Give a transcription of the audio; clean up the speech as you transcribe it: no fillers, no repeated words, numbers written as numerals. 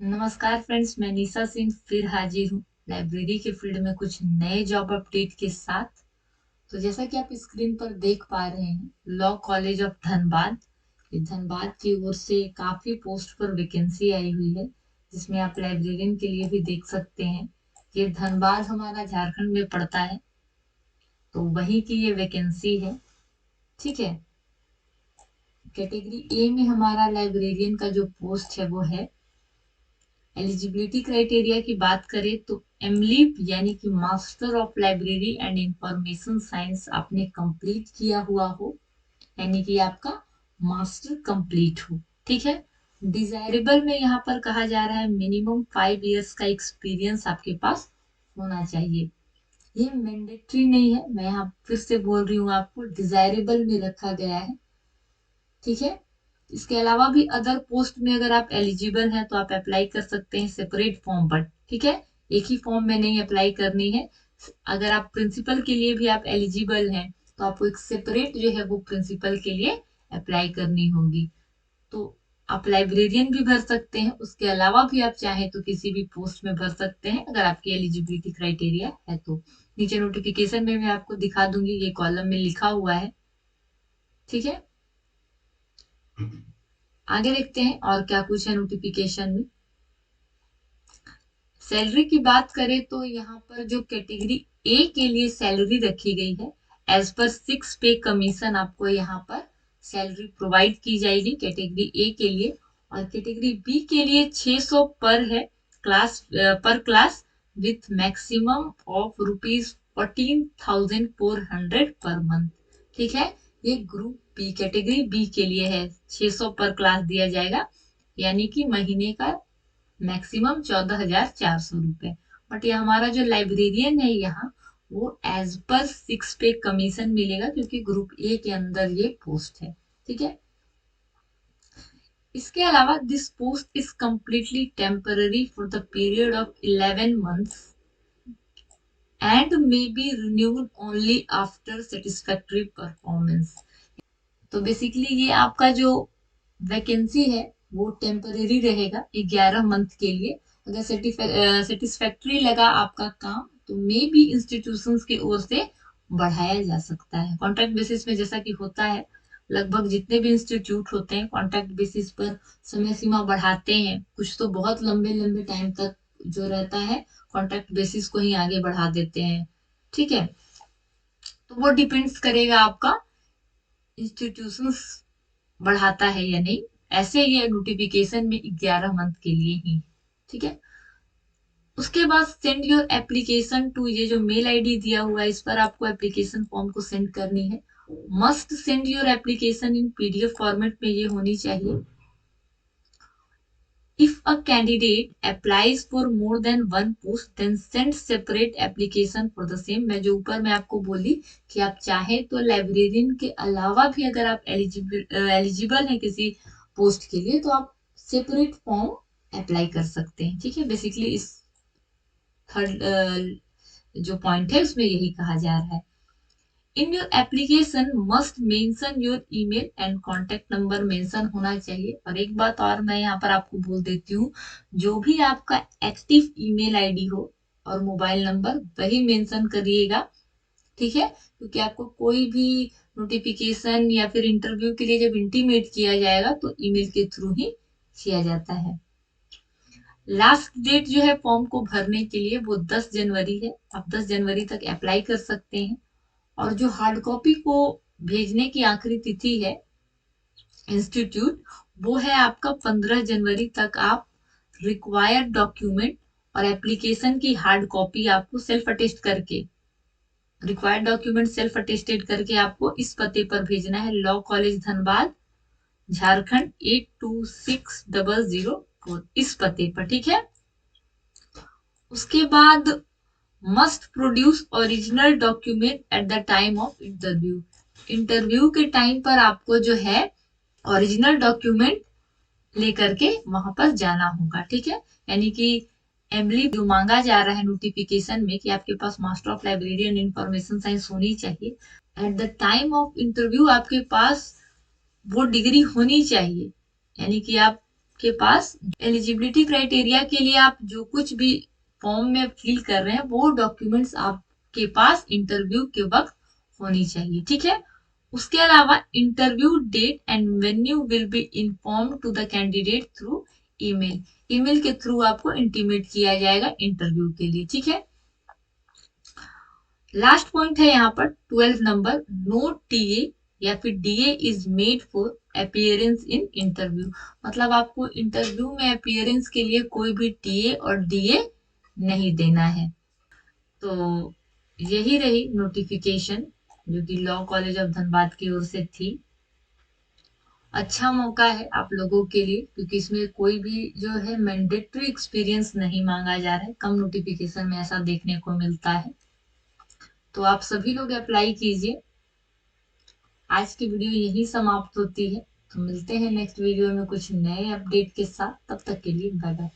नमस्कार फ्रेंड्स, मैं निशा सिंह फिर हाजिर हूँ लाइब्रेरी के फील्ड में कुछ नए जॉब अपडेट के साथ। तो जैसा कि आप स्क्रीन पर देख पा रहे हैं, लॉ कॉलेज ऑफ धनबाद, ये धनबाद की ओर से काफी पोस्ट पर वैकेंसी आई हुई है, जिसमें आप लाइब्रेरियन के लिए भी देख सकते हैं। ये धनबाद हमारा झारखंड में पड़ता है, तो वहीं की ये वैकेंसी है। ठीक है। कैटेगरी ए में हमारा लाइब्रेरियन का जो पोस्ट है वो है। एलिजिबिलिटी क्राइटेरिया की बात करें तो एमलिप यानी कि master of library and information science आपने कंप्लीट किया हुआ हो, यानी कि आपका मास्टर कंप्लीट हो। ठीक है। डिजायरेबल में यहाँ पर कहा जा रहा है मिनिमम 5 इयर्स का एक्सपीरियंस आपके पास होना चाहिए। ये मैंडेटरी नहीं है, मैं यहाँ फिर से बोल रही हूँ, आपको डिजायरेबल में रखा गया है। ठीक है। इसके अलावा भी अदर पोस्ट में अगर आप एलिजिबल हैं तो आप अप्लाई कर सकते हैं सेपरेट फॉर्म पर। ठीक है। एक ही फॉर्म में नहीं अप्लाई करनी है। अगर आप प्रिंसिपल के लिए भी आप एलिजिबल हैं तो आपको एक सेपरेट जो है वो प्रिंसिपल के लिए अप्लाई करनी होगी। तो आप लाइब्रेरियन भी भर सकते हैं, उसके अलावा भी आप चाहें तो किसी भी पोस्ट में भर सकते हैं अगर आपकी एलिजिबिलिटी क्राइटेरिया है तो। नीचे नोटिफिकेशन में मैं आपको दिखा दूंगी, ये कॉलम में लिखा हुआ है। ठीक है। आगे देखते हैं और क्या कुछ है नोटिफिकेशन में। सैलरी की बात करें तो यहाँ पर जो कैटेगरी ए के लिए सैलरी रखी गई है, एज पर 6 पे कमीशन आपको यहाँ पर सैलरी प्रोवाइड की जाएगी कैटेगरी ए के लिए। और कैटेगरी बी के लिए 600 पर है, क्लास पर class, with maximum of ₹14,400 per month. ठीक है। ये ग्रुप बी कैटेगरी बी के लिए है, 600 पर क्लास दिया जाएगा, यानी कि महीने का मैक्सिमम 14,400 रुपए। बट ये हमारा जो लाइब्रेरियन है यहाँ, वो एज पर 6 पे कमीशन मिलेगा, क्योंकि ग्रुप ए के अंदर ये पोस्ट है। ठीक है। इसके अलावा this post is completely temporary for the period of 11 months and may be renewed only after satisfactory performance. तो बेसिकली ये आपका जो वैकेंसी है वो टेम्परेरी रहेगा 11 मंथ के लिए। अगर सेटिस्फैक्ट्री लगा आपका काम तो मे बी इंस्टीट्यूशंस की ओर से बढ़ाया जा सकता है कॉन्ट्रैक्ट बेसिस में, जैसा कि होता है लगभग जितने भी इंस्टीट्यूट होते हैं कॉन्ट्रैक्ट बेसिस पर समय सीमा बढ़ाते हैं। कुछ तो बहुत लंबे लंबे टाइम तक जो रहता है कॉन्ट्रैक्ट बेसिस को ही आगे बढ़ा देते हैं। ठीक है। तो वो डिपेंड्स करेगा आपका इंस्टीट्यूशंस बढ़ाता है या नहीं। ऐसे ये नोटिफिकेशन में 11 मंथ के लिए ही। ठीक है। उसके बाद सेंड योर एप्लीकेशन टू, ये जो मेल आईडी दिया हुआ है इस पर आपको एप्लीकेशन फॉर्म को सेंड करनी है। Must send your application in PDF format में ये होनी चाहिए। If a candidate applies for more than one post then send separate application for the same. मैं जो ऊपर मैं आपको बोली कि आप चाहे तो लाइब्रेरियन के अलावा भी अगर आप एलिजिबल हैं किसी पोस्ट के लिए तो आप सेपरेट फॉर्म अप्लाई कर सकते हैं। ठीक है। बेसिकली इस थर्ड जो पॉइंट है उसमें यही कहा जा रहा है। In your application must mention your email and contact number mention होना चाहिए। और एक बात और मैं यहाँ पर आपको बोल देती हूँ, जो भी आपका एक्टिव ईमेल आईडी हो और मोबाइल नंबर वही मेंशन करिएगा। ठीक है। क्योंकि आपको कोई भी नोटिफिकेशन या फिर इंटरव्यू के लिए जब इंटीमेट किया जाएगा तो ईमेल के थ्रू ही किया जाता है। लास्ट डेट जो है फॉर्म को भरने के लिए वो 10 जनवरी है, आप 10 जनवरी तक अप्लाई कर सकते हैं। और जो हार्ड कॉपी को भेजने की आखिरी तिथि है इंस्टीट्यूट, वो है आपका 15 जनवरी तक। आप रिक्वायर्ड डॉक्यूमेंट और एप्लीकेशन की हार्ड कॉपी आपको सेल्फ अटेस्ट करके, रिक्वायर्ड डॉक्यूमेंट सेल्फ अटेस्टेड करके आपको इस पते पर भेजना है, लॉ कॉलेज धनबाद, झारखंड 826004, इस पते पर। ठीक है। उसके बाद must produce original document eight the time of interview. Interview के टाइम पर आपको जो है ओरिजिनल डॉक्यूमेंट लेकर के वहां पर जाना होगा। ठीक है। यानी कि एमली जो मांगा जा रहा है नोटिफिकेशन में कि आपके पास master of librarian information science होनी चाहिए, at the time of interview आपके पास वो डिग्री होनी चाहिए। यानी कि आप आपके पास एलिजिबिलिटी क्राइटेरिया के लिए आप जो कुछ भी फॉर्म में फिल कर रहे हैं वो डॉक्यूमेंट्स आपके पास इंटरव्यू के वक्त होनी चाहिए, ठीक है। उसके अलावा interview date and venue will be inform to the candidate through email. Email के थ्रू आपको इंटीमेट किया जाएगा इंटरव्यू के लिए, ठीक है। लास्ट पॉइंट है यहाँ पर 12 नंबर, नो टीए या फिर DA is made for appearance in interview. मतलब आपको इंटरव्यू में अपीयरेंस के लिए कोई भी टीए और डीए नहीं देना है। तो यही रही नोटिफिकेशन जो कि लॉ कॉलेज ऑफ धनबाद की ओर से थी। अच्छा मौका है आप लोगों के लिए क्योंकि इसमें कोई भी जो है मैंडेटरी एक्सपीरियंस नहीं मांगा जा रहा है, कम नोटिफिकेशन में ऐसा देखने को मिलता है। तो आप सभी लोग अप्लाई कीजिए। आज की वीडियो यही समाप्त होती है। तो मिलते हैं नेक्स्ट वीडियो में कुछ नए अपडेट के साथ। तब तक के लिए बाय बाय।